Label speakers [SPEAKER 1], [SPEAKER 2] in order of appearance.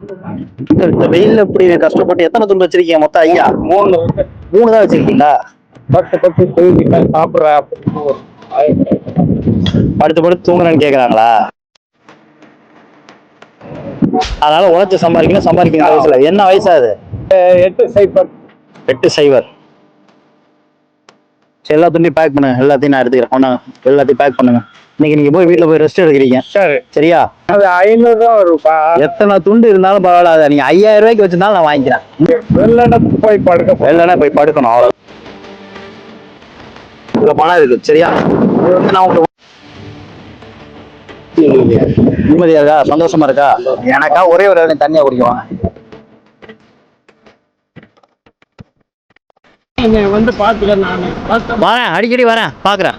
[SPEAKER 1] இந்த வெயில்ல இப்படி கஷ்டப்பட்டு எத்தனை துண்டு வச்சிருக்கீங்க மொத்தம் ஐயா?
[SPEAKER 2] 3
[SPEAKER 1] 3 தான் வச்சிருக்கீங்களா?
[SPEAKER 2] பத்து பத்து தூங்கிட்டேன் சாப்பிட்ற
[SPEAKER 1] படுத்து படுத்து தூங்குறேன்னு கேக்குறாங்களா? அதனால உழைச்சு சம்பாதிக்கணும் வயசுல. என்ன வயசா அது?
[SPEAKER 2] 8
[SPEAKER 1] 8 எல்லா துணியும் பேக் பண்ணுங்க. எல்லாத்தையும் நான் எடுத்துக்கிறேன். எல்லாத்தையும் பேக் பண்ணுங்க. இன்னைக்கு நீங்க போய் வீட்டுல போய் ரெஸ்ட் எடுக்கிறீங்க.
[SPEAKER 2] சரி
[SPEAKER 1] சரியா?
[SPEAKER 2] அது 500 தான் வரும்ப்பா.
[SPEAKER 1] எத்தனை துண்டு இருந்தாலும் பரவாயில்ல. நீங்க 5000 ரூபாய்க்கு வச்சிருந்தாலும் நான் வாங்கிக்கிறேன். வெள்ளனா போய் படுக்கணும் அவ்வளவு. இதுல பணம் இருக்கு. சரியா? நான் உங்களுக்கு நிம்மதியா இருக்கா? சந்தோஷமா இருக்கா? எனக்கா ஒரே ஒரு தண்ணியா குடிக்குவாங்க.
[SPEAKER 2] வந்து பாத்துக்கிறேன். நான்
[SPEAKER 1] வரேன், அடிக்கடி வரேன், பாக்குறேன்.